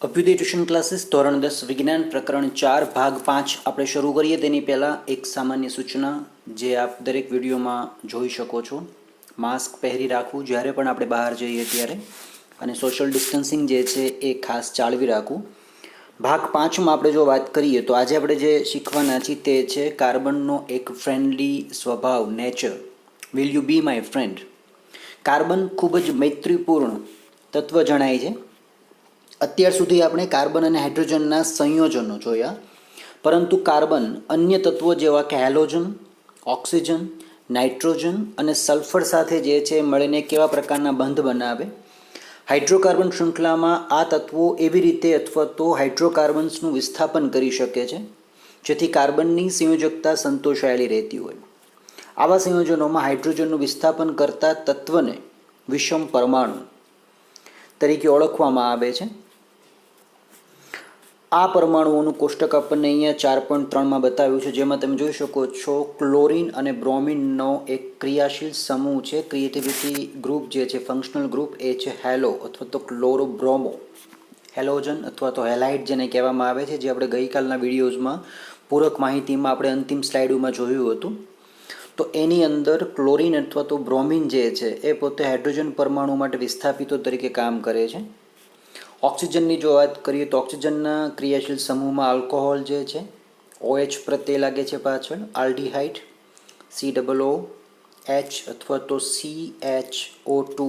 Abhyuday tuition classes ધોરણ 10 વિજ્ઞાન પ્રકરણ 4 ભાગ 5 આપણે શરૂ કરીએ તેની પહેલાં એક સામાન્ય સૂચના જે આપ દરેક વિડીયોમાં જોઈ શકો છો. માસ્ક પહેરી રાખવું જ્યારે પણ આપણે બહાર જઈએ ત્યારે, અને સોશિયલ ડિસ્ટન્સિંગ જે છે એ ખાસ જાળવી રાખવું. ભાગ 5માં આપણે જો વાત કરીએ તો આજે આપણે જે શીખવાના છીએ તે છે કાર્બનનો એક ફ્રેન્ડલી સ્વભાવ, nature. Will you B my friend. Carbon ખૂબ જ મૈત્રીપૂર્ણ તત્વ જણાય છે. અત્યાર સુધી આપણે કાર્બન અને હાઇડ્રોજનના સંયોજનો જોયા, પરંતુ કાર્બન અન્ય તત્વો જેવા કે હેલોજન, ઓક્સિજન, નાઇટ્રોજન અને સલ્ફર સાથે જે છે મળીને કેવા પ્રકારના બંધ બનાવે. હાઇડ્રોકાર્બન શૃંખલામાં આ તત્વો એવી રીતે અથવા તો હાઇડ્રોકાર્બન્સનું વિસ્થાપન કરી શકે છે જેથી કાર્બનની સંયોજકતા સંતોષાયેલી રહેતી હોય. આવા સંયોજનોમાં હાઇડ્રોજનનું વિસ્થાપન કરતા તત્વને વિષમ પરમાણુ તરીકે ઓળખવામાં આવે છે. આ પરમાણુઓનું કોષ્ટક આપણને અહીંયા 4.3માં બતાવ્યું છે, જેમાં તમે જોઈ શકો છો ક્લોરીન અને બ્રોમિનનો એક ક્રિયાશીલ સમૂહ છે. ક્રિએટિવિટી ગ્રુપ જે છે, ફંક્શનલ ગ્રુપ, એ છે હેલો અથવા તો ક્લોરોબ્રોમો. હેલોજન અથવા તો હેલાઇડ જેને કહેવામાં આવે છે, જે આપણે ગઈકાલના વિડીયોઝમાં પૂરક માહિતીમાં આપણે અંતિમ સ્લાઇડોમાં જોયું હતું. તો એની અંદર ક્લોરીન અથવા તો બ્રોમિન જે છે એ પોતે હાઇડ્રોજન પરમાણુ માટે વિસ્થાપિતો તરીકે કામ કરે છે. ઓક્સિજનની જો વાત કરીએ તો ઓક્સિજનના ક્રિયાશીલ સમૂહમાં આલ્કોહોલ જે છે OH પ્રત્યે લાગે છે પાછળ, આલ્ડીહાઇડ, COO H અથવા તો CHO2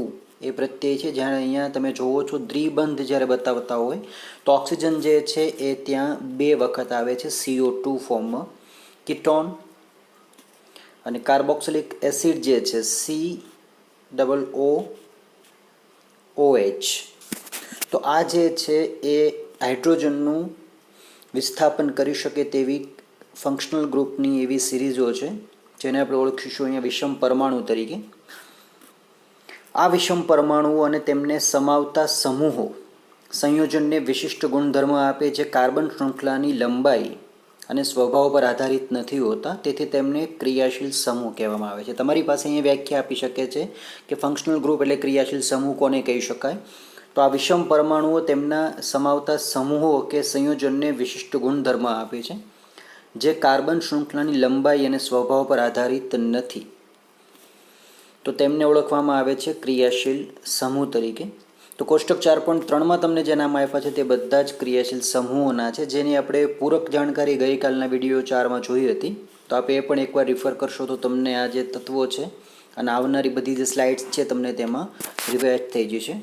એ પ્રત્યય છે. જ્યારે અહીંયા તમે જોવો છો દ્વિબંધ જ્યારે બતાવતા હોય તો ઓક્સિજન જે છે એ ત્યાં 2 વખત આવે છે CO2 ફોર્મમાં. કીટોન અને કાર્બોક્સિલિક એસિડ જે છે COOH. તો આ જે છે એ હાઇડ્રોજનનું વિસ્થાપન કરી શકે તેવી ફંક્શનલ ગ્રુપની એવી સિરીઝો છે જેને આપણે ઓળખીશું અહીંયા વિષમ પરમાણુ તરીકે. આ વિષમ પરમાણુઓ અને તેમને સમાવતા સમૂહો સંયોજનને વિશિષ્ટ ગુણધર્મ આપે જે કાર્બન શૃંખલાની લંબાઈ અને સ્વભાવ પર આધારિત નથી હોતા, તેથી તેમને ક્રિયાશીલ સમૂહ કહેવામાં આવે છે. તમારી પાસે અહીંયા વ્યાખ્યા આપી શકે છે કે ફંક્શનલ ગ્રુપ એટલે ક્રિયાશીલ સમૂહ કોને કહી શકાય. તો આ વિષમ પરમાણુઓ તેમના સમાવતા સમૂહો કે સંયોજનને વિશિષ્ટ ગુણધર્મ આપે છે જે કાર્બન શૃંખલાની લંબાઈ અને સ્વભાવ પર આધારિત નથી. તો તેમને ઓળખવામાં આવે છે ક્રિયાશીલ સમૂહ તરીકે. તો કોષ્ટક 4.3માં તમને જે નામ આપ્યા છે તે બધા જ ક્રિયાશીલ સમૂહોના છે, જેની આપણે પૂરક જાણકારી ગઈકાલના વિડીયો 4માં જોઈ હતી. તો આપણે એ પણ એકવાર રિફર કરશો તો તમને આ જે તત્વો છે અને આવનારી બધી જે સ્લાઇડ્સ છે તમને તેમાં રિવાઇઝ થઈ જશે.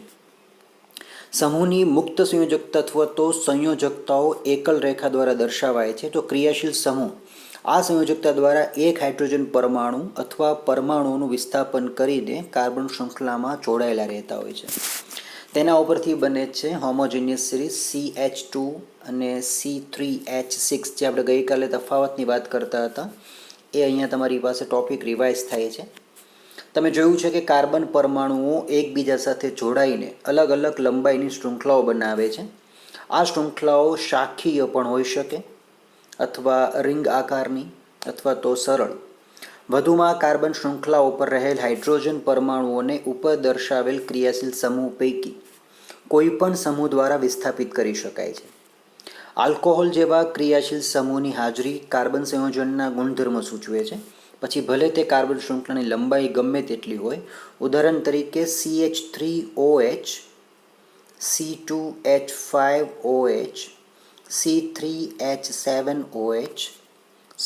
સમૂહની મુક્ત સંયોજકતા અથવા તો સંયોજકતાઓ એકલ રેખા દ્વારા દર્શાવાય છે. તો ક્રિયાશીલ સમૂહ આ સંયોજકતા દ્વારા એક હાઇડ્રોજન પરમાણુ અથવા પરમાણુઓનું વિસ્થાપન કરીને કાર્બન શૃંખલામાં જોડાયેલા રહેતા હોય છે. તેના ઉપરથી બને છે હોમોજીનિયસ સિરીઝ CH2 અને C3H6, જે આપણે ગઈકાલે તફાવતની વાત કરતા હતા એ અહીંયા તમારી પાસે ટોપિક રિવાઇઝ થાય છે. તમે જોયું છે કે કાર્બન પરમાણુઓ એકબીજા સાથે જોડાઈને અલગ અલગ લંબાઈની શૃંખલાઓ બનાવે છે. આ શૃંખલાઓ શાખીય પણ હોઈ શકે અથવા રિંગ આકારની અથવા તો સરળ. વધુમાં કાર્બન શૃંખલા ઉપર રહેલ હાઇડ્રોજન પરમાણુઓને ઉપર દર્શાવેલ ક્રિયાશીલ સમૂહ પૈકી કોઈ પણ સમૂહ દ્વારા વિસ્થાપિત કરી શકાય છે. આલ્કોહોલ જેવા ક્રિયાશીલ સમૂહની હાજરી કાર્બન સંયોજનના ગુણધર્મ સૂચવે છે, પછી ભલે તે કાર્બન શૃંખલાની લંબાઈ ગમે તેટલી હોય. ઉદાહરણ તરીકે CH3OH, C2H5OH, C3H7OH,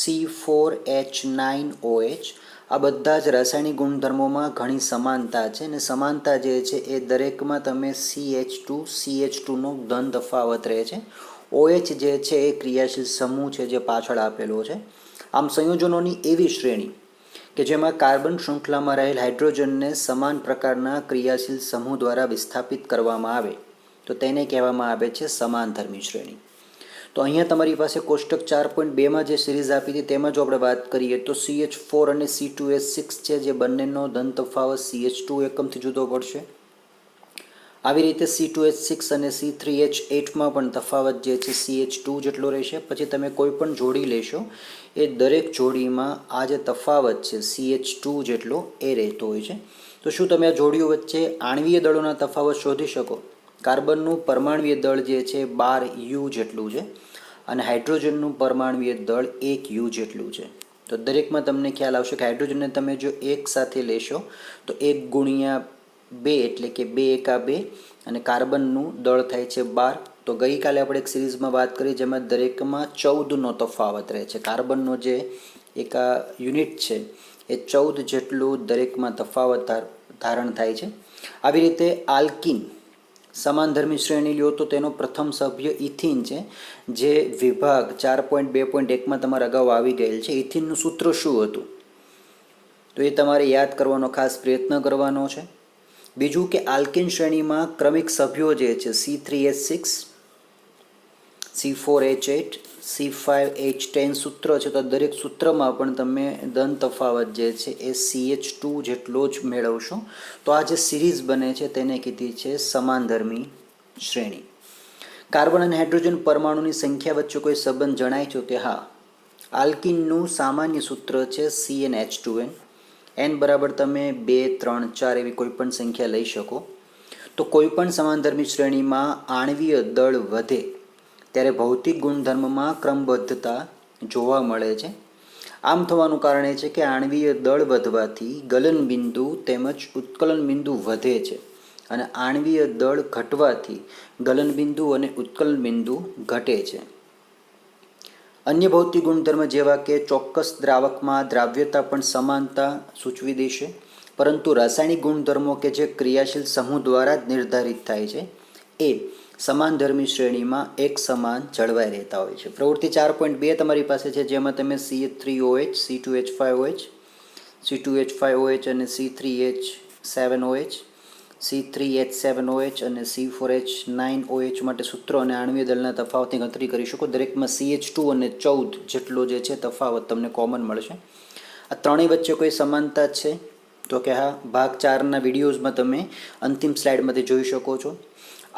C4H9OH આ બધા જ રાસાયણિક ગુણધર્મોમાં ઘણી સમાનતા છે, અને સમાનતા જે છે એ દરેકમાં તમે CH2નો ધન તફાવત રહે છે. OH જે છે એ ક્રિયાશીલ સમૂહ છે જે પાછળ આપેલો છે. આમ સંયોજનોની એવી શ્રેણી કે જેમાં કાર્બન શૃંખલામાં રહેલ હાઇડ્રોજનને સમાન પ્રકારના ક્રિયાશીલ સમૂહ દ્વારા વિસ્થાપિત કરવામાં આવે તો તેને કહેવામાં આવે છે સમાનધર્મી શ્રેણી. તો અહીંયા તમારી પાસે કોષ્ટક 4.2માં જે સિરીઝ આપી હતી તેમાં જો આપણે વાત કરીએ તો CH4 અને C2H6 છે, જે બંનેનો ધન તફાવત CH2 એકમથી જુદો પડશે. આવી રીતે C2H6 અને C3H8માં પણ તફાવત જે છે CH2 જેટલો રહેશે. પછી તમે કોઈ પણ જોડી લેશો એ દરેક જોડીમાં આ જે તફાવત છે CH2 જેટલો એ રહેતો હોય છે. તો શું તમે આ જોડીઓ વચ્ચે આણ્વીય દળોના તફાવત શોધી શકો? કાર્બનનું પરમાણુય દળ જે છે 12U જેટલું છે અને હાઇડ્રોજનનું પરમાણુય દળ 1U જેટલું છે. તો દરેકમાં તમને ખ્યાલ આવશે કે હાઇડ્રોજનને તમે જો એક સાથે લેશો તો 1 ગુણ્યા 2 એટલે કે 2 એકા 2 અને કાર્બનનું દળ થાય છે 12. તો ગઈકાલે આપણે એક સિરીઝમાં વાત કરી જેમાં દરેકમાં 14નો તફાવત રહે છે. કાર્બનનો જે એક યુનિટ છે એ 14 જેટલું દરેકમાં તફાવત ધારણ થાય છે. આવી રીતે આલ્કિન સમાનધર્મી શ્રેણી લ્યો તો તેનો પ્રથમ સભ્ય ઇથિન છે, જે વિભાગ 4.2.1માં તમારે અગાઉ આવી ગયેલ છે. ઇથિનનું સૂત્ર શું હતું તો એ તમારે યાદ કરવાનો ખાસ પ્રયત્ન કરવાનો છે. બીજું કે આલ્કિન શ્રેણીમાં ક્રમિક સભ્યો જે છે C3H6, C4H8, C5H10 સૂત્ર છે. તો દરેક સૂત્રમાં પણ તમે ધન તફાવત જે છે એ CH2 જેટલો જ મેળવશો. તો આ જે સિરીઝ બને છે તેને કીધી છે સમાનધર્મી શ્રેણી. કાર્બન અને હાઇડ્રોજન પરમાણુની સંખ્યા વચ્ચે કોઈ સંબંધ જણાય છે કે હા, આલ્કિનનું સામાન્ય સૂત્ર છે CnH2n. n બરાબર તમે 2, 3, 4 એવી કોઈ પણ સંખ્યા લઈ શકો. તો કોઈ પણ સમાનધર્મી શ્રેણીમાં આણ્વીય દળ વધે ત્યારે ભૌતિક ગુણધર્મમાં ક્રમબદ્ધતા જોવા મળે છે. આમ થવાનું કારણ એ છે કે આણ્વીય દળ વધવાથી ગલનબિંદુ તેમજ ઉત્કલન બિંદુ વધે છે અને આણ્વીય દળ ઘટવાથી ગલનબિંદુ અને ઉત્કલન બિંદુ ઘટે છે. અન્ય ભૌતિક ગુણધર્મ જેવા કે ચોક્કસ દ્રાવકમાં દ્રાવ્યતા પણ સમાનતા સૂચવી દેશે, પરંતુ રાસાયણિક ગુણધર્મો કે જે ક્રિયાશીલ સમૂહ દ્વારા જ નિર્ધારિત થાય છે એ સમાનધર્મી શ્રેણીમાં એક સમાન જળવાઈ રહેતા હોય છે. પ્રવૃત્તિ 4.2 તમારી પાસે છે જેમાં તમે CH3OH, C2H5OH, C2H5OH અને C3H7OH, C3H7OH અને C4H9OH માટે સૂત્રો અને આણ્વીય દળના તફાવતની ગણતરી કરી શકો. દરેકમાં CH2 અને 14 જેટલો જે છે તફાવત તમને કોમન મળશે. આ ત્રણેય વચ્ચે કોઈ સમાનતા છે તો કે હા, ભાગ 4ના વિડીયોઝમાં તમે અંતિમ સ્લાઇડમાંથી જોઈ શકો છો.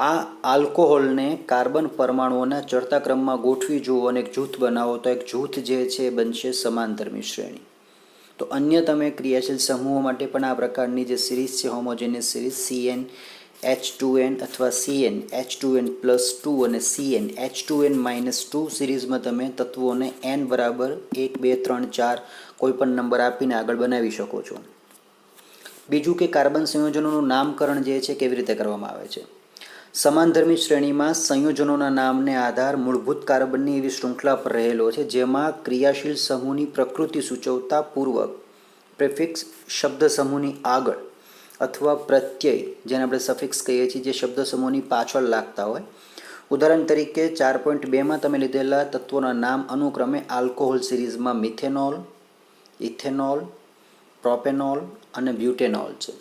આ આલ્કોહોલને કાર્બન પરમાણુઓના ચડતા ક્રમમાં ગોઠવી જુઓ અને એક જૂથ બનાવો તો એક જૂથ જે છે બનશે સમાનધર્મી શ્રેણી. તો અન્ય તમે ક્રિયાશીલ સમૂહો માટે પણ આ પ્રકારની જે સિરીઝ છે હોમોજેનિયસ સિરીઝ CnH2n અથવા CnH2n+2 અને CnH2n-2 સિરીઝમાં તમે તત્વોને n બરાબર 1, 2, 3, 4 કોઈ પણ નંબર આપીને આગળ બનાવી શકો છો. બીજું કે કાર્બન સંયોજનોનું નામકરણ જે છે કેવી રીતે કરવામાં આવે છે. સમાનધર્મી શ્રેણીમાં સંયોજનોના નામને આધાર મૂળભૂત કાર્બનની એવી શૃંખલા પર રહેલો છે જેમાં ક્રિયાશીલ સમૂહની પ્રકૃતિ સૂચવતા પૂર્વક પ્રિફિક્સ શબ્દ સમૂહની આગળ અથવા પ્રત્યય જેને આપણે સફિક્સ કહીએ છીએ જે શબ્દ સમૂહની પાછળ લાગતા હોય. ઉદાહરણ તરીકે 4.2માં તમે લીધેલા તત્વોના નામ અનુક્રમે આલ્કોહોલ સિરીઝમાં મિથેનોલ, ઇથેનોલ, પ્રોપેનોલ અને બ્યુટેનોલ છે.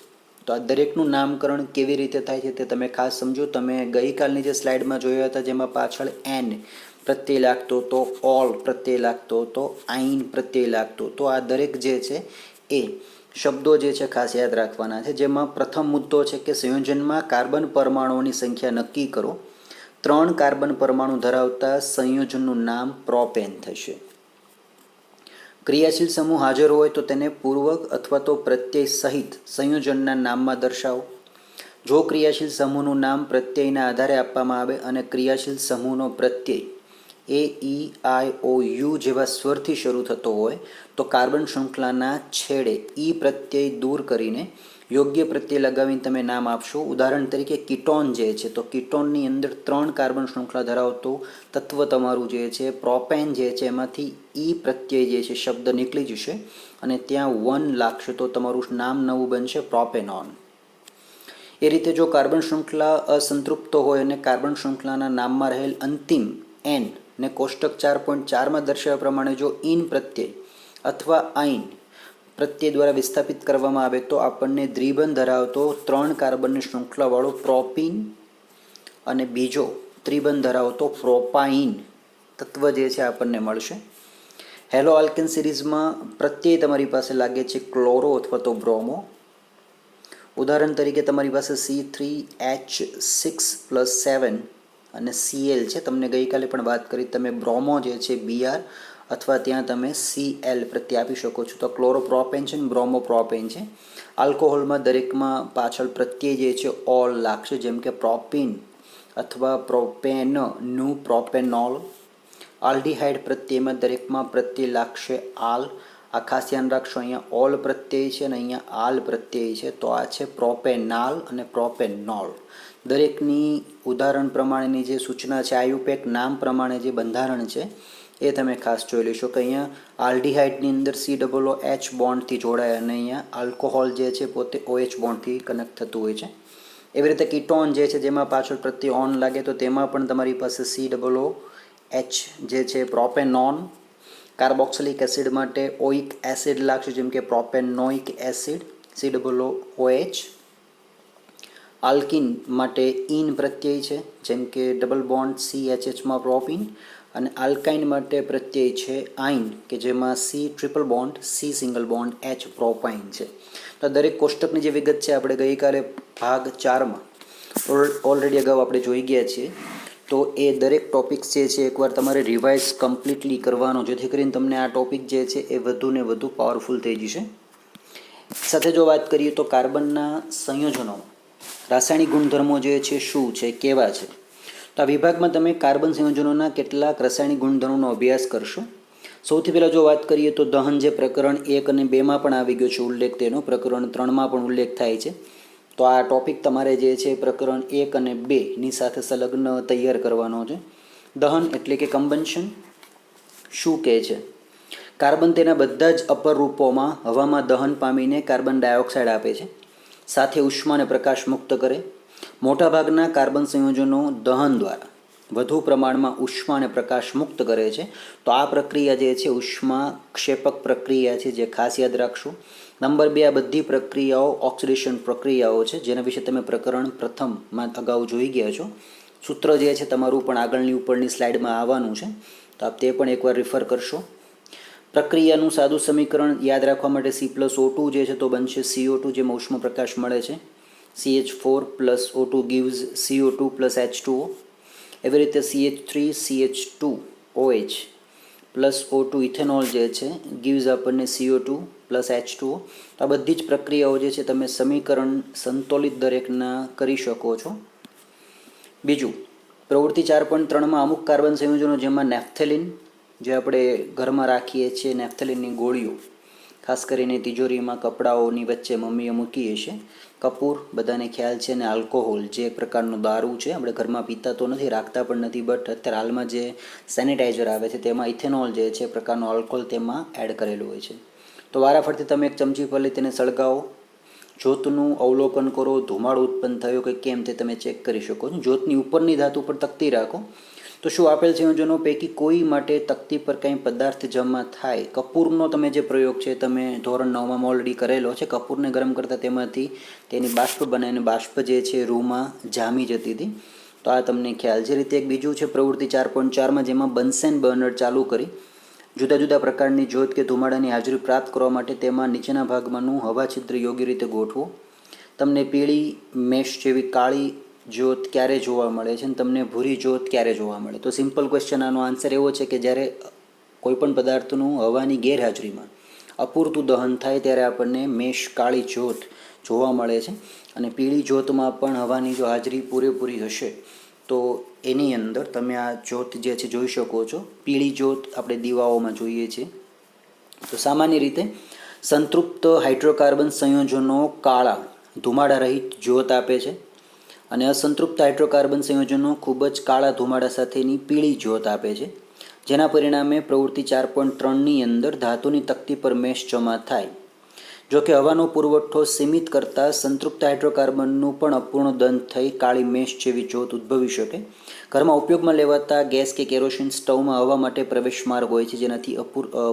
તો આ દરેકનું નામકરણ કેવી રીતે થાય છે તે તમે ખાસ સમજો. તમે ગઈકાલની જે સ્લાઇડમાં જોયા હતા જેમાં પાછળ એન પ્રત્યય લાગતો તો, ઓલ પ્રત્યય લાગતો તો, આઈન પ્રત્યય લાગતો તો, આ દરેક જે છે એ શબ્દો જે છે ખાસ યાદ રાખવાના છે. જેમાં પ્રથમ મુદ્દો છે કે સંયોજનમાં કાર્બન પરમાણુઓની સંખ્યા નક્કી કરો. 3 કાર્બન પરમાણુ ધરાવતા સંયોજનનું નામ પ્રોપેન થશે. ક્રિયાશીલ સમૂહ હાજર હોય તો તેને પૂર્વક અથવા તો પ્રત્યય સહિત સંયોજનના નામમાં દર્શાવો. જો ક્રિયાશીલ સમૂહનું નામ પ્રત્યયના આધારે આપવામાં આવે અને ક્રિયાશીલ સમૂહનો પ્રત્યય A-E-I-O-U જેવા સ્વરથી શરૂ થતો હોય તો કાર્બન શૃંખલાના છેડે ઈ પ્રત્યય દૂર કરીને યોગ્ય પ્રત્યય લગાવીને તમે નામ આપશો. ઉદાહરણ તરીકે કીટોન જે છે તો કીટોનની અંદર 3 કાર્બન શૃંખલા ધરાવતો તત્વ તમારું જે છે પ્રોપેન જે છે એમાંથી ઈ પ્રત્યય જે છે શબ્દ નીકળી જશે અને ત્યાં 1 લાગશે તો તમારું નામ નવું બનશે પ્રોપેનોન. એ રીતે જો કાર્બન શૃંખલા અસંતૃપ્ત હોય અને કાર્બન શૃંખલાના નામમાં રહેલ અંતિમ એન ને કોષ્ટક 4.4માં દર્શાવ્યા પ્રમાણે જો ઇન પ્રત્યય અથવા આઈન પ્રત્યય દ્વારા વિસ્થાપિત કરવામાં આવે તો આપણને દ્વિબંધ ધરાવતો 3 કાર્બનની શૃંખલાવાળો પ્રોપીન અને બીજો ત્રિબંધ ધરાવતો પ્રોપાઇન તત્વ જે છે આપણને મળશે. હેલો આલ્કેન સિરીઝમાં પ્રત્યય તમારી પાસે લાગે છે ક્લોરો અથવા તો બ્રોમો. ઉદાહરણ તરીકે તમારી પાસે C3H6+7 અને Cl છે. તમને ગઈકાલે પણ વાત કરી તમે બ્રોમો જે છે Br અથવા ત્યાં તમે Cl પ્રત્યય આપી શકો છો. તો ક્લોરોપ્રોપેન છે ને બ્રોમોપ્રોપેન છે. આલ્કોહોલમાં દરેકમાં પાછળ પ્રત્યય જે છે ઓલ લાગશે જેમ કે પ્રોપીન અથવા પ્રોપેનનું પ્રોપેનોલ. આલ્ડીહાઇડ પ્રત્યયમાં દરેકમાં પ્રત્યય લાગશે આલ. આ ખાસ ધ્યાન રાખશો, અહીંયા ઓલ પ્રત્યય છે અને અહીંયા આલ પ્રત્યય છે. તો આ છે પ્રોપેનાલ અને પ્રોપેનોલ. દરેકની ઉદાહરણ પ્રમાણેની જે સૂચના છે, આયુપેક નામ પ્રમાણે જે બંધારણ છે એ તમે ખાસ જોઈ લેશો કે અહીંયા આલ્ડીહાઇડની અંદર COOH બોન્ડથી જોડાય અને અહીંયા આલ્કોહોલ જે છે પોતે OH બોન્ડથી કનેક્ટ થતું હોય છે. એવી રીતે કીટોન જે છે જેમાં પાછળ પ્રત્યય ઓન લાગે તો તેમાં પણ તમારી પાસે COOH જે છે પ્રોપેનોન. કાર્બોક્સિલિક એસિડ માટે ઓઇક એસિડ લાગશે, જેમ કે પ્રોપેનોઇક એસિડ COOH. આલ્કિન માટે ઇન પ્રત્યય છે, જેમ કે ડબલ બોન્ડ CHHમાં પ્રોપિન. અને આલ્કાઇન માટે પ્રત્યય છે આઇન, કે જેમાં C triple bond C single bond H propyne છે. તો દરેક કોષ્ટકની જે વિગત છે આપણે ગઈકાલે ભાગ 4માં ઓલરેડી અગાઉ આપણે જોઈ ગયા છીએ. તો એ દરેક ટોપિક્સ જે છે એકવાર તમારે રિવાઇઝ કમ્પ્લીટલી કરવાનો, જેથી કરીને તમને આ ટોપિક જે છે એ વધુ ને વધુ પાવરફુલ થઈ જશે. સાથે જો વાત કરીએ તો કાર્બનના સંયોજનો, રાસાયણિક ગુણધર્મો જે છે શું છે, કેવા છે. તો આ વિભાગમાં તમે કાર્બન સંયોજનોના કેટલાક રાસાયણિક ગુણધર્મોનો અભ્યાસ કરશો. સૌથી પહેલાં જો વાત કરીએ તો દહન જે પ્રકરણ 1 અને 2માં પણ આવી ગયો છે ઉલ્લેખ, તેનો પ્રકરણ 3માં પણ ઉલ્લેખ થાય છે. તો આ ટોપિક તમારે જે છે પ્રકરણ 1 અને 2ની સાથે સંલગ્ન તૈયાર કરવાનો છે. દહન એટલે કે કમ્બન્શન શું કહે છે? કાર્બન તેના બધા જ અપર રૂપોમાં હવામાં દહન પામીને કાર્બન ડાયોક્સાઇડ આપે છે, સાથે ઉષ્મા અને પ્રકાશ મુક્ત કરે. મોટાભાગના કાર્બન સંયોજનો દહન દ્વારા વધુ પ્રમાણમાં ઉષ્મા અને પ્રકાશ મુક્ત કરે છે. તો આ પ્રક્રિયા જે છે ઉષ્મા ક્ષેપક પ્રક્રિયા છે, જે ખાસ યાદ રાખશું. નંબર 2, આ બધી પ્રક્રિયાઓ ઓક્સિડેશન પ્રક્રિયાઓ છે, જેના વિશે તમે પ્રકરણ 1માં અગાઉ જોઈ ગયા છો. સૂત્ર જે છે તમારું પણ આગળની ઉપરની સ્લાઇડમાં આવવાનું છે, તો આપ તે પણ એકવાર રિફર કરશો. પ્રક્રિયાનું સાદું સમીકરણ યાદ રાખવા માટે C+O2 જે છે તો બનશે CO2, જેમાં ઉષ્મા પ્રકાશ મળે છે. CH4 + O2 gives CO2 + H2O. એવી રીતે CH3CH2OH + O2 ઇથેનોલ જે છે gives આપણને CO2 + H2O. આ બધી જ પ્રક્રિયાઓ જે છે તમે સમીકરણ સંતુલિત દરેકના કરી શકો છો. બીજું, પ્રવૃત્તિ 4.3માં અમુક કાર્બન સંયોજનો, જેમાં નેફ્થેલિન જે આપણે ઘરમાં રાખીએ છીએ, નેફ્થેલિનની ગોળીઓ ખાસ કરીને તિજોરીમાં કપડાઓની વચ્ચે મમ્મીએ મૂકી હશે. કપૂર બધાને ખ્યાલ છે, અને આલ્કોહોલ જે એક પ્રકારનો દારૂ છે, આપણે ઘરમાં પીતા તો નથી, રાખતા પણ નથી, બટ અત્યારે હાલમાં જે સેનિટાઈઝર આવે છે તેમાં ઇથેનોલ જે છે પ્રકારનો આલ્કોહોલ તેમાં એડ કરેલું હોય છે. તો વારાફરતી તમે એક ચમચી પર લઈ તેને સળગાવો, જ્યોતનું અવલોકન કરો, ધુમાડો ઉત્પન્ન થયો કે કેમ તે તમે ચેક કરી શકો છો. જ્યોતની ઉપરની ધાતુ પર તકતી રાખો તો શું આપેલ સંયોજનો પૈકી કોઈ માટે તકતી પર કંઈ પદાર્થ જમા થાય? કપૂરનો તમે જે પ્રયોગ છે તમે ધોરણ 9માં ઓલરેડી કરેલો છે. કપૂરને ગરમ કરતાં તેમાંથી તેની બાષ્પ બને અને બાષ્પ જે છે રૂમાં જામી જતી હતી. તો આ તમને ખ્યાલ છે. રીતે એક બીજું છે પ્રવૃત્તિ 4.4માં, જેમાં બન્સેન બર્નર ચાલુ કરી જુદા જુદા પ્રકારની જ્યોત કે ધુમાડાની હાજરી પ્રાપ્ત કરવા માટે તેમાં નીચેના ભાગમાંનું હવા છિદ્ર યોગ્ય રીતે ગોઠવો. તમને પીળી મેશ જેવી કાળી જ્યોત ક્યારે જોવા મળે છે અને તમને ભૂરી જ્યોત ક્યારે જોવા મળે? તો સિમ્પલ ક્વેશ્ચન, આનો આન્સર એવો છે કે જ્યારે કોઈપણ પદાર્થનું હવાની ગેરહાજરીમાં અપૂરતું દહન થાય ત્યારે આપણને મેશ કાળી જ્યોત જોવા મળે છે. અને પીળી જ્યોતમાં પણ હવાની જો હાજરી પૂરેપૂરી હશે તો એની અંદર તમે આ જ્યોત જે છે જોઈ શકો છો. પીળી જ્યોત આપણે દીવાઓમાં જોઈએ છીએ. તો સામાન્ય રીતે સંતૃપ્ત હાઇડ્રોકાર્બન સંયોજનો કાળા ધુમાડા રહિત જ્યોત આપે છે, અને અસંતૃપ્ત હાઇડ્રોકાર્બન સંયોજનો ખૂબ જ કાળા ધુમાડા સાથેની પીળી જ્યોત આપે છે, જેના પરિણામે પ્રવૃત્તિ 4.3ની અંદર ધાતુની તકતી પર મેશ જમા થાય. જો કે હવાનો પુરવઠો સીમિત કરતાં સંતૃપ્ત હાઇડ્રોકાર્બનનું પણ અપૂર્ણ દહન થઈ કાળી મેશ જેવી જ્યોત ઉદ્ભવી શકે. ઘરમાં ઉપયોગમાં લેવાતા ગેસ કે કેરોસીન સ્ટવમાં હવા માટે પ્રવેશ માર્ગ હોય છે, જેનાથી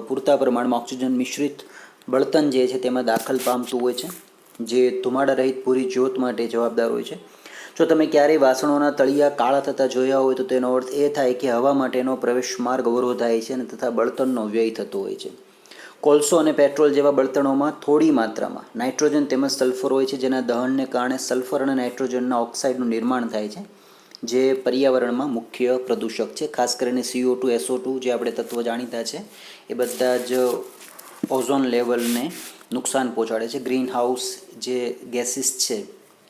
પૂરતા પ્રમાણમાં ઓક્સિજન મિશ્રિત બળતણ જે છે તેમાં દાખલ પામતું હોય છે, જે ધુમાડા રહિત પૂરી જ્યોત માટે જવાબદાર હોય છે. જો તમે ક્યારેય વાસણોના તળિયા કાળા થતા જોયા હોય તો તેનો અર્થ એ થાય કે હવા માટેનો પ્રવેશ માર્ગ અવરોધાય છે અને તથા બળતણનો વ્યય થતો હોય છે. કોલસો અને પેટ્રોલ જેવા બળતણોમાં થોડી માત્રામાં નાઇટ્રોજન તેમજ સલ્ફર હોય છે, જેના દહનને કારણે સલ્ફર અને નાઇટ્રોજનના ઓક્સાઇડનું નિર્માણ થાય છે, જે પર્યાવરણમાં મુખ્ય પ્રદૂષક છે. ખાસ કરીને CO2, SO2 જે આપણે તત્વો જાણીતા છે એ બધા જ ઓઝોન લેવલને નુકસાન પહોંચાડે છે. ગ્રીન હાઉસ જે ગેસીસ છે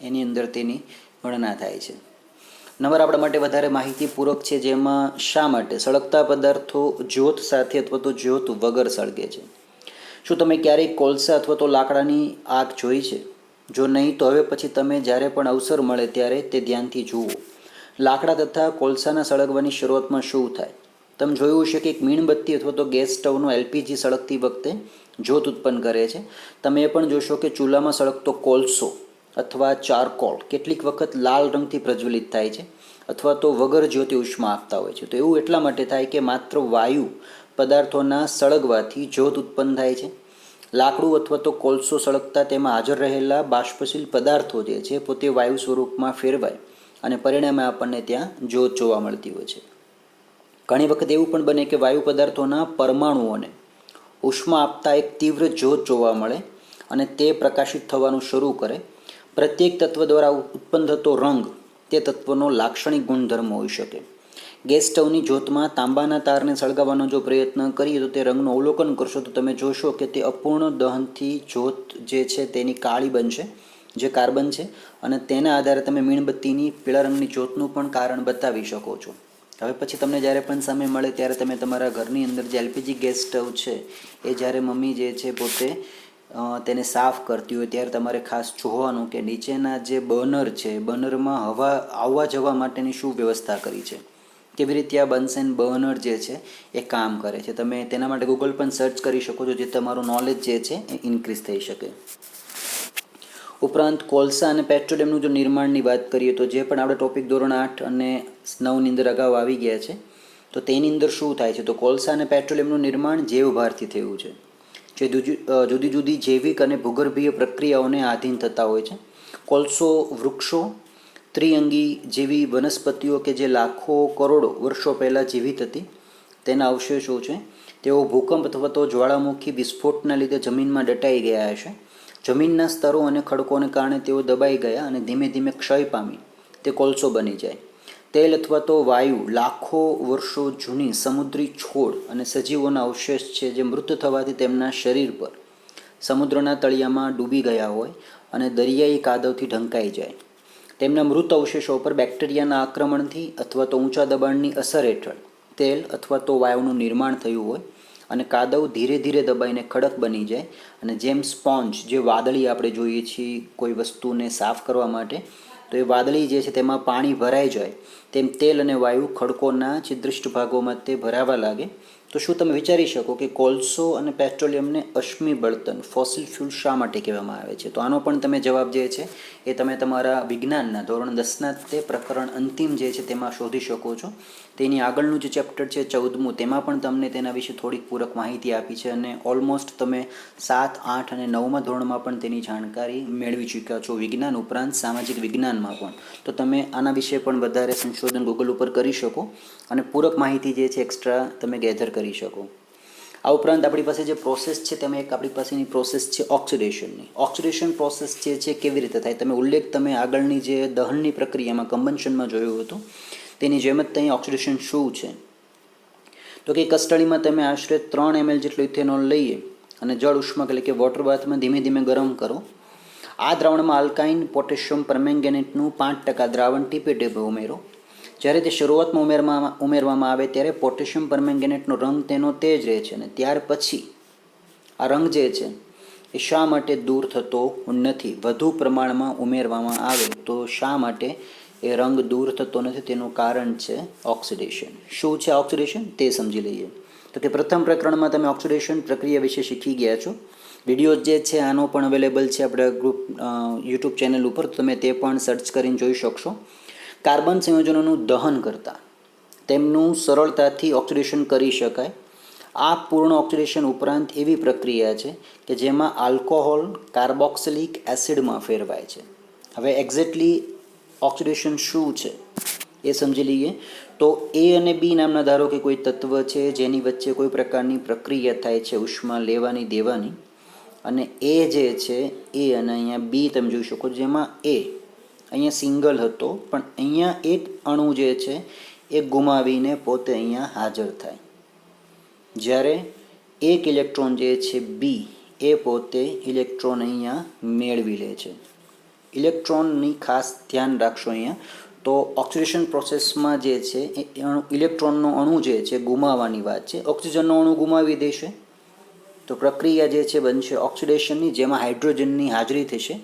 એની અંદર તેની ગણના થાય છે. નંબર આપણા માટે વધારે માહિતીપૂર્વક છે, જેમાં શા માટે સળગતા પદાર્થો જ્યોત સાથે અથવા તો જ્યોત વગર સળગે છે. શું તમે ક્યારેય કોલસા અથવા તો લાકડાની આગ જોઈ છે? જો નહીં તો હવે પછી તમે જ્યારે પણ અવસર મળે ત્યારે તે ધ્યાનથી જુઓ. લાકડા તથા કોલસાના સળગવાની શરૂઆતમાં શું થાય? તમે જોયું હશે કે એક મીણબત્તી અથવા તો ગેસ સ્ટવનો એલપીજી સળગતી વખતે જ્યોત ઉત્પન્ન કરે છે. તમે એ પણ જોશો કે ચૂલામાં સળગતો કોલસો અથવા ચારકોલ કેટલીક વખત લાલ રંગથી પ્રજ્વલિત થાય છે અથવા તો વગર જ્યોતિ ઉષ્મા આપતા હોય છે. તો એવું એટલા માટે થાય કે માત્ર વાયુ પદાર્થોના સળગવાથી જ્યોત ઉત્પન્ન થાય છે. લાકડું અથવા તો કોલસો સળગતા તેમાં હાજર રહેલા બાષ્પશીલ પદાર્થો જે છે પોતે વાયુ સ્વરૂપમાં ફેરવાય અને પરિણામે આપણને ત્યાં જ્યોત જોવા મળતી હોય છે. ઘણી વખત એવું પણ બને કે વાયુ પદાર્થોના પરમાણુઓને ઉષ્મા આપતા એક તીવ્ર જ્યોત જોવા મળે અને તે પ્રકાશિત થવાનું શરૂ કરે. પ્રત્યેક તત્વ દ્વારા ઉત્પન્ન થતો રંગ તે તત્વનો લાક્ષણિક ગુણધર્મ હોઈ શકે. ગેસ સ્ટવની જ્યોતમાં તાંબાના તારને સળગાવવાનો જો પ્રયત્ન કરીએ તો તે રંગનું અવલોકન કરશો તો તમે જોશો કે તે અપૂર્ણ દહનથી જ્યોત જે છે તેની કાળી બનશે, જે કાર્બન છે, અને તેના આધારે તમે મીણબત્તીની પીળા રંગની જ્યોતનું પણ કારણ બતાવી શકો છો. હવે પછી તમને જ્યારે પણ સમય મળે ત્યારે તમે તમારા ઘરની અંદર જે એલપીજી ગેસ સ્ટવ છે એ જ્યારે મમ્મી જે છે પોતે તેને સાફ કરતી હોય ત્યારે તમારે ખાસ જોવાનું કે નીચેના જે બર્નર છે બર્નરમાં હવા આવવા જવા માટેની શું વ્યવસ્થા કરી છે, કેવી રીતે આ બન્સેન બર્નર જે છે એ કામ કરે છે. તમે તેના માટે ગૂગલ પણ સર્ચ કરી શકો છો, જે તમારું નોલેજ જે છે એ ઇન્ક્રીઝ થઈ શકે. ઉપરાંત કોલસા અને પેટ્રોલિયમનું જો નિર્માણની વાત કરીએ તો જે પણ આપણે ટોપિક ધોરણ 8 અને 9ની અંદર અગાઉ આવી ગયા છે તો તેની અંદર શું થાય છે તો કોલસા અને પેટ્રોલિયમનું નિર્માણ જૈવભારથી થયું છે, જે જુદી જુદી જૈવિક અને ભૂગર્ભીય પ્રક્રિયાઓને આધીન થતા હોય છે. કોલસો વૃક્ષો, ત્રિઅંગી જેવી વનસ્પતિઓ કે જે લાખો કરોડો વર્ષો પહેલાં જીવિત હતી તેના અવશેષો છે. તેઓ ભૂકંપ અથવા તો જ્વાળામુખી વિસ્ફોટના લીધે જમીનમાં દટાઈ ગયા હશે. જમીનના સ્તરો અને ખડકોને કારણે તેઓ દબાઈ ગયા અને ધીમે ધીમે ક્ષય પામી તે કોલસો બની જાય. તેલ અથવા તો વાયુ લાખો વર્ષો જૂની સમુદ્રી છોડ અને સજીવોના અવશેષ છે જે મૃત થવાથી તેમના શરીર પર સમુદ્રના તળિયામાં ડૂબી ગયા હોય અને દરિયાઈ કાદવથી ઢંકાઈ જાય. તેમના મૃત અવશેષો પર બેક્ટેરિયાના આક્રમણથી અથવા તો ઊંચા દબાણની અસર હેઠળ તેલ અથવા તો વાયુનું નિર્માણ થયું હોય અને કાદવ ધીરે ધીરે દબાઈને ખડક બની જાય અને જેમ સ્પોન્જ જે વાદળી આપણે જોઈએ છીએ કોઈ વસ્તુને સાફ કરવા માટે, તો એ વાદળી જે છે તેમાં પાણી ભરાઈ જાય તેમ તેલ અને વાયુ ખડકોના છિદ્રિષ્ટ ભાગોમાં તે ભરાવા લાગે. તો શું તમે વિચારી શકો કે કોલસો અને પેટ્રોલિયમને અશ્મિ બળતણ ફોસિલ ફ્યુલ શા માટે કહેવામાં આવે છે? તો આનો પણ તમે જવાબ જે છે એ તમે તમારા વિજ્ઞાનના ધોરણ 10ના તે પ્રકરણ અંતિમ જે છે તેમાં શોધી શકો છો. તેની આગળનું જે ચેપ્ટર છે 14મું, તેમાં પણ તમને તેના વિશે થોડીક પૂરક માહિતી આપી છે અને ઓલમોસ્ટ તમે 7, 8 અને 9મા ધોરણમાં પણ તેની જાણકારી મેળવી ચૂક્યા છો. વિજ્ઞાન ઉપરાંત સામાજિક વિજ્ઞાનમાં પણ તો તમે આના વિશે પણ વધારે સંશોધન ગૂગલ ઉપર કરી શકો અને પૂરક માહિતી જે છે એક્સ્ટ્રા તમે ગેધર કરી શકો. આ ઉપરાંત આપણી પાસે જે પ્રોસેસ છે તેમાં એક આપણી પાસેની પ્રોસેસ છે ઓક્સિડેશનની. ઓક્સિડેશન પ્રોસેસ જે છે કેવી રીતે થાય તમે ઉલ્લેખ તમે આગળની જે દહનની પ્રક્રિયામાં કમ્બન્શનમાં જોયું હતું તેની જેમ જ ત્યાં ઓક્સિડેશન શું છે તો કે કસ્ટડીમાં તમે આશરે 3 ml જેટલું ઇથેનોલ લઈએ અને જળ ઉષ્મા એટલે કે વોટર બાથમાં ધીમે ધીમે ગરમ કરો. આ દ્રાવણમાં આલ્કાઇન પોટેશિયમ પરમેંગેનેટનું 5% દ્રાવણ ટીપે ટીપે ઉમેરો. જ્યારે તે શરૂઆતમાં ઉમેરવામાં આવે ત્યારે પોટેશિયમ પરમેંગેનેટનો રંગ તેનો તે જ રહે છે અને ત્યાર પછી આ રંગ જે છે એ શા માટે દૂર થતો નથી? વધુ પ્રમાણમાં ઉમેરવામાં આવે તો શા માટે એ રંગ દૂર થતો નથી? તેનું કારણ છે ઓક્સિડેશન. શું છે ઓક્સિડેશન તે સમજી લઈએ. તો કે પ્રથમ પ્રકરણમાં તમે ઓક્સિડેશન પ્રક્રિયા વિશે શીખી ગયા છો. વિડીયો જે છે આનો પણ અવેલેબલ છે આપણા ગ્રુપ યુટ્યુબ ચેનલ ઉપર, તમે તે પણ સર્ચ કરીને જોઈ શકશો. કાર્બન સંયોજનોનું દહન કરતાં તેમનું સરળતાથી ઓક્સિડેશન કરી શકાય. આ પૂર્ણ ઓક્સિડેશન ઉપરાંત એવી પ્રક્રિયા છે કે જેમાં આલ્કોહોલ કાર્બોક્સિલિક એસિડમાં ફેરવાય છે. હવે એક્ઝેક્ટલી ઓક્સિડેશન શું છે એ સમજી લઈએ. તો એ અને બી નામના ધારો કે કોઈ તત્વ છે જેની વચ્ચે કોઈ પ્રકારની પ્રક્રિયા થાય છે ઉષ્મા લેવાની દેવાની, અને એ જે છે એ અને અહીંયા બી તમે જોઈ શકો જેમાં એ અહીંયા સિંગલ હતો પણ અહીંયા એક અણુ જે છે એ ગુમાવીને પોતે અહીંયા હાજર થાય. જ્યારે એક ઇલેક્ટ્રોન જે છે બી એ પોતે ઇલેક્ટ્રોન અહીંયા મેળવી લે છે. ઇલેક્ટ્રોનની ખાસ ધ્યાન રાખશો, અહીંયા તો ઓક્સિડેશન પ્રોસેસમાં જે છે એ ઇલેક્ટ્રોનનો અણુ જે છે ગુમાવવાની વાત છે. ઓક્સિજનનો અણુ ગુમાવી દેશે તો પ્રક્રિયા જે છે બનશે ઓક્સિડેશનની, જેમાં હાઇડ્રોજનની હાજરી થશે,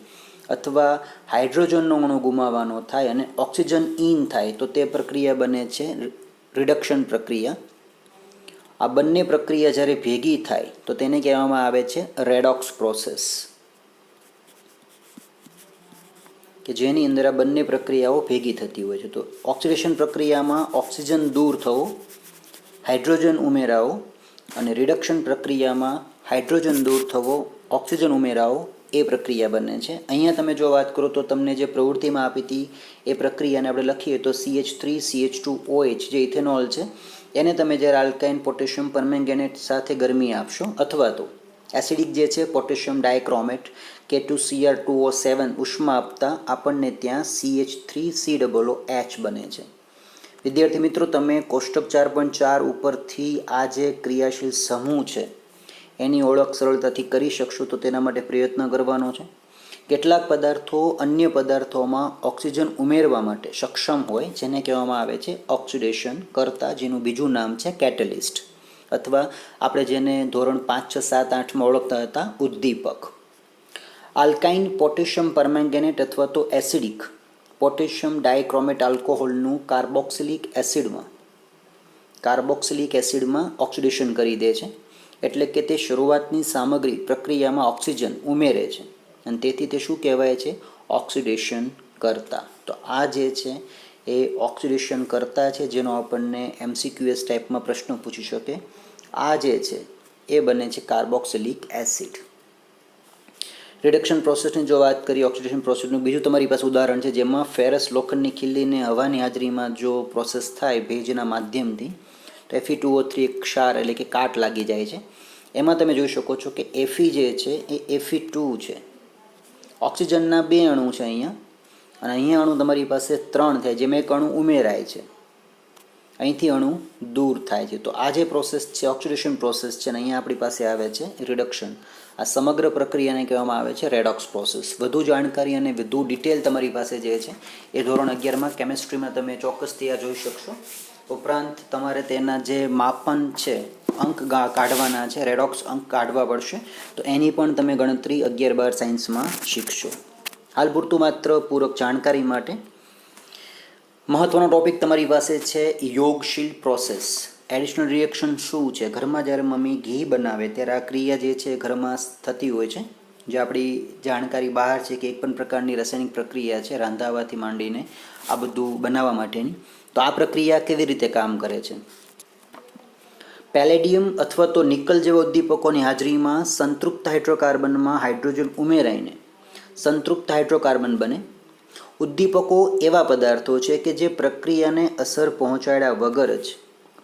અથવા હાઇડ્રોજનનો અણુ ગુમાવવાનો થાય અને ઓક્સિજન ઇન થાય તો તે પ્રક્રિયા બને છે રિડક્શન પ્રક્રિયા. આ બંને પ્રક્રિયા જ્યારે ભેગી થાય તો તેને કહેવામાં આવે છે રેડોક્સ પ્રોસેસ, કે જેની અંદર આ બંને પ્રક્રિયાઓ ભેગી થતી હોય છે. તો ઓક્સિડેશન પ્રક્રિયામાં ઓક્સિજન દૂર થવો, હાઇડ્રોજન ઉમેરાવો, અને રિડક્શન પ્રક્રિયામાં હાઇડ્રોજન દૂર થવો, ઓક્સિજન ઉમેરાવો, એ પ્રક્રિયા બને છે. અહીંયા તમે જો વાત કરો તો તમને જે પ્રવૃત્તિમાં આપી હતી એ પ્રક્રિયાને આપણે લખીએ તો CH3CH2OH જે ઇથેનોલ છે એને તમે જ્યારે આલ્કાઇન પોટેશિયમ પરમેંગેનેટ સાથે ગરમી આપશો, અથવા તો એસિડિક જે છે પોટેશિયમ ડાયક્રોમેટ K2Cr2O7 ઉષ્મા આપતા આપણને ત્યાં CH3COOH બને છે. વિદ્યાર્થી મિત્રો, તમે કોષ્ટક 4.4 ઉપરથી આ જે ક્રિયાશીલ સમૂહ છે એની ઓળખ સરળતાથી કરી શકશો તો તેના માટે પ્રયત્ન કરવાનો છે. કેટલાક પદાર્થો અન્ય પદાર્થોમાં ઓક્સિજન ઉમેરવા માટે સક્ષમ હોય જેને કહેવામાં આવે છે ઓક્સિડેશન કરતા, જેનું બીજું નામ છે કેટેલિસ્ટ, અથવા આપણે જેને ધોરણ 5, 6, 7, 8માં ઓળખતા હતા ઉદ્દીપક. આલ્કાઇન પોટેશિયમ પરમેંગેનેટ અથવા તો એસિડિક પોટેશિયમ ડાયક્રોમેટ આલ્કોહોલનું કાર્બોક્સિલિક એસિડમાં ઓક્સિડેશન કરી દે છે. એટલે કે તે શરૂઆતની સામગ્રી પ્રક્રિયામાં ઓક્સિજન ઉમેરે છે અને તેથી તે શું કહેવાય છે? ઓક્સિડેશન કરતા. તો આ જે છે એ ઓક્સિડેશન કરતા છે, જેનો આપણને MCQS ટાઈપમાં પ્રશ્ન પૂછી શકે. આ જે છે એ બને છે કાર્બોક્સિલિક એસિડ. રિડક્શન પ્રોસેસની જો વાત કરીએ, ઓક્સિડેશન પ્રોસેસનું બીજું તમારી પાસે ઉદાહરણ છે જેમાં ફેરસ લોખંડની ખીલીને હવાની હાજરીમાં જો પ્રોસેસ થાય ભેજના માધ્યમથી તો Fe2O3 એક ક્ષાર એટલે કે કાટ લાગી જાય છે. એમાં તમે જોઈ શકો છો કે Fe જે છે એ Fe2 છે. ઓક્સિજનના 2 અણુ છે અહીંયા, અને અહીંયા અણુ તમારી પાસે 3 થાય, જેમાં એક અણુ ઉમેરાય છે, અહીંથી અણુ દૂર થાય છે. તો આ જે પ્રોસેસ છે ઓક્સિડેશન પ્રોસેસ છે, અને અહીંયા આપણી પાસે આવે છે રિડક્શન. આ સમગ્ર પ્રક્રિયાને કહેવામાં આવે છે રેડોક્સ પ્રોસેસ. વધુ જાણકારી અને વધુ ડિટેલ તમારી પાસે જે છે એ ધોરણ 11માં કેમેસ્ટ્રીમાં તમે ચોક્કસથી આ જોઈ શકશો. ઉપરાંત તમારે તેના જે માપન છે, અંક કાઢવાના છે, રેડોક્સ અંક કાઢવા પડશે, તો એની પણ તમે ગણતરી 11-12 સાયન્સમાં શીખશો. હાલ પૂરતું માત્ર પૂરક જાણકારી માટે મહત્વનો ટોપિક તમારી પાસે છે યોગશીલ પ્રોસેસ. એડિશનલ રિએક્શન શું છે? ઘરમાં જ્યારે મમ્મી ઘી બનાવે ત્યારે આ ક્રિયા જે છે ઘરમાં થતી હોય છે, જે આપણી જાણકારી બહાર છે કે એક પણ પ્રકારની રાસાયણિક પ્રક્રિયા છે રાંધાવાથી માંડીને આ બધું બનાવવા માટેની. તો આ પ્રક્રિયા કેવી રીતે કામ કરે છે? પેલેડિયમ અથવા તો નિકલ જેવા ઉદ્દીપકોની હાજરીમાં સંતૃપ્ત હાઇડ્રોકાર્બનમાં હાઇડ્રોજન ઉમેરાઈને સંતૃપ્ત હાઇડ્રોકાર્બન બને. ઉદ્દીપકો એવા પદાર્થો છે કે જે પ્રક્રિયાને અસર પહોંચાડ્યા વગર જ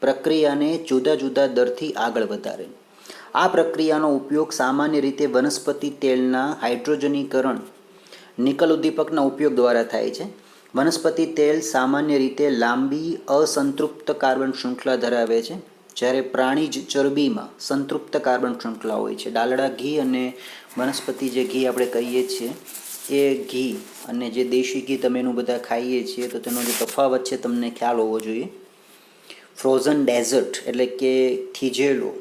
પ્રક્રિયાને જુદા જુદા દરથી આગળ વધારે. આ પ્રક્રિયાનો ઉપયોગ સામાન્ય રીતે વનસ્પતિ તેલના હાઇડ્રોજનીકરણ નિકલ ઉદ્દીપકના ઉપયોગ દ્વારા થાય છે. વનસ્પતિ તેલ સામાન્ય રીતે લાંબી અસંતૃપ્ત કાર્બન શૃંખલા ધરાવે છે, જ્યારે પ્રાણીજ ચરબીમાં સંતૃપ્ત કાર્બન શૃંખલા હોય છે. ડાલડા ઘી અને વનસ્પતિ જે ઘી આપણે કહીએ છીએ એ ઘી અને જે દેશી ઘી તમે એનું બધા ખાઈએ છીએ તો તેનો જે તફાવત છે તમને ખ્યાલ હોવો જોઈએ. ફ્રોઝન ડેઝર્ટ એટલે કે થીજેલો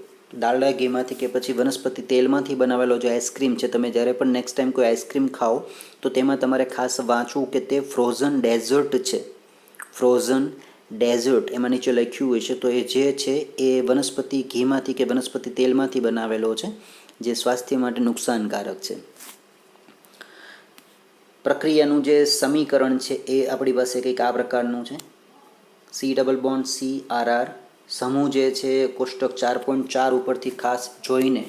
ડાલડા ઘીમાંથી કે પછી વનસ્પતિ તેલમાંથી બનાવેલો જે આઈસ્ક્રીમ છે, તમે જ્યારે પણ નેક્સ્ટ ટાઈમ કોઈ આઈસ્ક્રીમ ખાઓ તો તેમાં તમારે ખાસ વાંચવું કે તે ફ્રોઝન ડેઝર્ટ છે. ફ્રોઝન ડેઝર્ટ એમાં નીચે લખ્યું હોય છે. તો એ જે છે એ વનસ્પતિ ઘીમાંથી કે વનસ્પતિ તેલમાંથી બનાવેલો છે, જે સ્વાસ્થ્ય માટે નુકસાનકારક છે. પ્રક્રિયાનું જે સમીકરણ છે એ આપણી પાસે કંઈક આ પ્રકારનું છે. C++CRR સમૂહ જે છે કોષ્ટક 4.4 ઉપરથી ખાસ જોઈને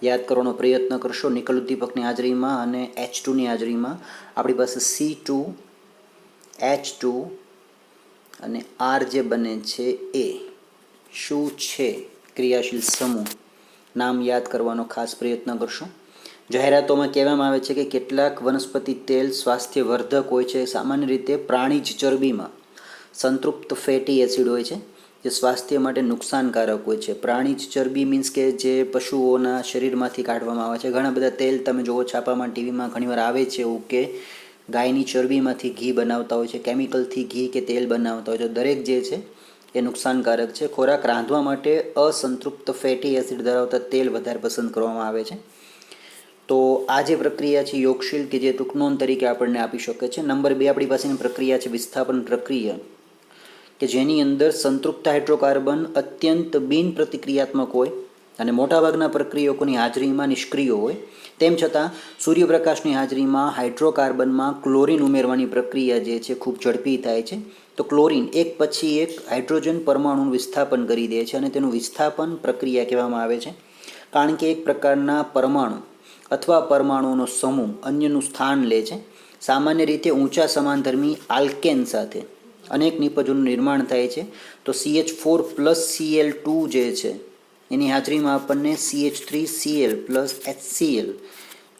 યાદ કરવાનો પ્રયત્ન કરશો. નિકલ ઉદ્દીપકની હાજરીમાં અને H2ની હાજરીમાં આપણી પાસે C2H2 અને R જે બને છે એ શું છે? ક્રિયાશીલ સમૂહ. નામ યાદ કરવાનો ખાસ પ્રયત્ન કરશો. જાહેરાતોમાં કહેવામાં આવે છે કે કેટલાક વનસ્પતિ તેલ સ્વાસ્થ્યવર્ધક હોય છે. સામાન્ય રીતે પ્રાણીજ ચરબીમાં સંતૃપ્ત ફેટી એસિડ હોય છે જે સ્વાસ્થ્ય માટે નુકસાનકારક હોય છે. પ્રાણીજ ચરબી મીન્સ કે જે પશુઓના શરીરમાંથી કાઢવામાં આવે છે. ઘણા બધા તેલ તમે જુઓ છાપામાં, ટીવીમાં ઘણીવાર આવે છે એવું કે ગાયની ચરબીમાંથી ઘી બનાવતા હોય છે, કેમિકલથી ઘી કે તેલ બનાવતા હોય છે, દરેક જે છે એ નુકસાનકારક છે. ખોરાક રાંધવા માટે અસંતૃપ્ત ફેટી એસિડ ધરાવતા તેલ વધારે પસંદ કરવામાં આવે છે. તો આ જે પ્રક્રિયા છે યોગશીલ કે જે ટૂંકનોંધ તરીકે આપણને આપી શકે છે. નંબર 2 આપણી પાસેની પ્રક્રિયા છે વિસ્થાપન પ્રક્રિયા, કે જેની અંદર સંતૃપ્ત હાઇડ્રોકાર્બન અત્યંત બિન પ્રતિક્રિયાત્મક હોય અને મોટાભાગના પ્રક્રિયકોની હાજરીમાં નિષ્ક્રિય હોય. તેમ છતાં સૂર્યપ્રકાશની હાજરીમાં હાઇડ્રોકાર્બનમાં ક્લોરીન ઉમેરવાની પ્રક્રિયા જે છે ખૂબ ઝડપી થાય છે. તો ક્લોરીન એક પછી એક હાઇડ્રોજન પરમાણુનું વિસ્થાપન કરી દે છે અને તેનું વિસ્થાપન પ્રક્રિયા કહેવામાં આવે છે. કારણ કે એક પ્રકારના પરમાણુ અથવા પરમાણુઓનો સમૂહ અન્યનું સ્થાન લે છે. સામાન્ય રીતે ઊંચા સમાનધર્મી આલ્કેન સાથે અનેક નિપજોનું નિર્માણ થાય છે. તો CH4 પ્લસ Cl2 જે છે એની હાજરીમાં આપણને CH3Cl પ્લસ HCl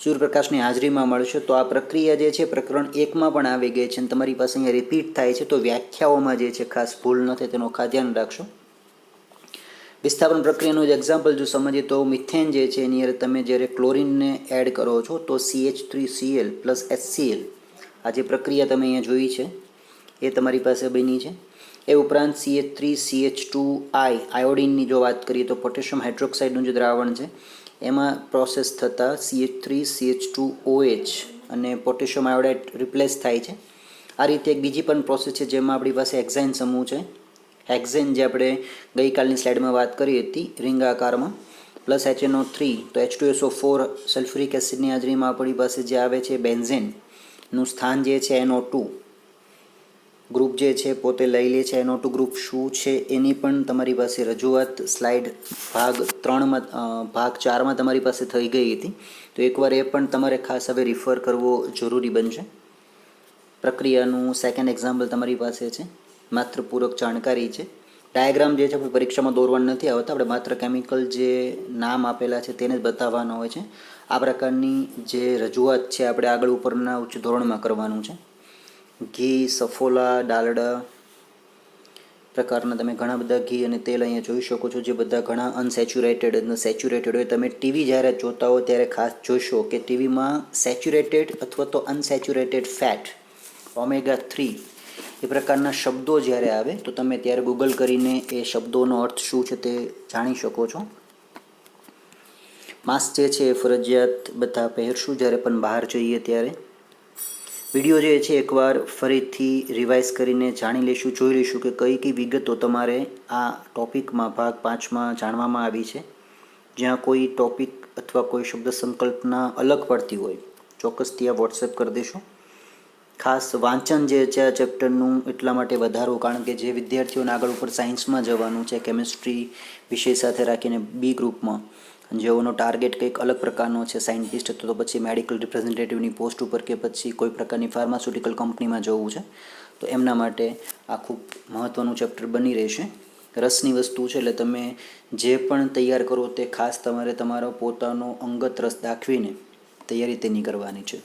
સૂર્યપ્રકાશની હાજરીમાં મળશે. તો આ પ્રક્રિયા જે છે પ્રકરણ 1માં પણ આવી ગઈ છે અને તમારી પાસે અહીંયા રિપીટ થાય છે. તો વ્યાખ્યાઓમાં જે છે ખાસ ભૂલ ન થાય તેનું ખાસ ધ્યાન રાખશો. વિસ્થાપન પ્રક્રિયાનું જ એક્ઝામ્પલ જો સમજીએ તો મિથેન જે છે એની અંદર તમે જ્યારે ક્લોરીનને એડ કરો છો તો CH3Cl પ્લસ HCl આ જે પ્રક્રિયા તમે અહીંયા જોઈ છે એ તમારી પાસે બની છે. એ ઉપરાંત CH3CH2I આયોડિનની જો વાત કરીએ તો પોટેશિયમ હાઇડ્રોક્સાઇડનું જે દ્રાવણ છે એમાં પ્રોસેસ થતાં CH3CH2OH અને પોટેશિયમ આયોડાઇડ રિપ્લેસ થાય છે. આ રીતે એક બીજી પણ પ્રોસેસ છે જેમાં આપણી પાસે હેક્ઝેન સમૂહ છે. હેક્ઝેન જે આપણે ગઈકાલની સ્લાઇડમાં વાત કરી હતી રિંગ આકારમાં પ્લસ HNO3 તો H2SO4 સલ્ફ્યુરિક એસિડની હાજરીમાં આપણી પાસે જે આવે છે બેન્ઝેનનું સ્થાન જે છે NO2 ગ્રુપ જે છે પોતે લઈ લે છે. NO2 ગ્રુપ શું છે એની પણ તમારી પાસે રજૂઆત સ્લાઇડ ભાગ 4માં તમારી પાસે થઈ ગઈ હતી. તો એકવાર એ પણ તમારે ખાસ હવે રિફર કરવો જરૂરી બનશે. પ્રક્રિયાનું સેકન્ડ એક્ઝામ્પલ તમારી પાસે છે, માત્ર પૂરક જાણકારી છે. ડાયાગ્રામ જે છે આપણે પરીક્ષામાં દોરવાના નથી આવતા, આપણે માત્ર કેમિકલ જે નામ આપેલા છે તેને જ બતાવવાના હોય છે. આ પ્રકારની જે રજૂઆત છે આપણે આગળ ઉપરના ઉચ્ચ ધોરણમાં કરવાનું છે. ઘી, સફોલા, ડાલડા પ્રકારના તમે ઘણા બધા ઘી અને તેલ અહીંયા જોઈ શકો છો જે બધા ઘણા અનસેચ્યુરેટેડ અને સેચ્યુરેટેડ હોય. તમે ટીવી જ્યારે જોતા હો ત્યારે ખાસ જોશો કે ટીવીમાં સેચ્યુરેટેડ અથવા તો અનસેચ્યુરેટેડ ફેટ ઓમેગા 3 એ પ્રકારના શબ્દો જ્યારે આવે તો તમે ત્યારે ગૂગલ કરીને એ શબ્દોનો અર્થ શું છે તે જાણી શકો છો. માસ્ક જે છે એ ફરજિયાત બધા પહેરશું જ્યારે પણ બહાર જઈએ ત્યારે. વિડીયો જે છે એકવાર ફરીથી રિવાઇઝ કરીને જાણી લઈશું, જોઈ લઈશું કે કઈ કઈ વિગતો તમારે આ ટૉપિકમાં ભાગ 5માં જાણવામાં આવી છે. જ્યાં કોઈ ટૉપિક અથવા કોઈ શબ્દ સંકલ્પના અલગ પડતી હોય ચોક્કસથી આ વોટ્સએપ કરી દેશો. ખાસ વાંચન જે છે આ ચેપ્ટરનું એટલા માટે વધારવું કારણ કે જે વિદ્યાર્થીઓને આગળ ઉપર સાયન્સમાં જવાનું છે કેમિસ્ટ્રી વિષય સાથે રાખીને બી ગ્રુપમાં જેઓનો ટાર્ગેટ કંઈક અલગ પ્રકારનો છે સાયન્ટિસ્ટ તો પછી મેડિકલ રિપ્રેઝેન્ટેટિવની પોસ્ટ ઉપર કે પછી કોઈ પ્રકારની ફાર્માસ્યુટિકલ કંપનીમાં જવું છે તો એમના માટે આ ખૂબ મહત્ત્વનું ચેપ્ટર બની રહેશે. રસની વસ્તુ છે એટલે તમે જે પણ તૈયાર કરો તે ખાસ તમારે તમારો પોતાનો અંગત રસ દાખવીને તૈયારી તેની કરવાની છે.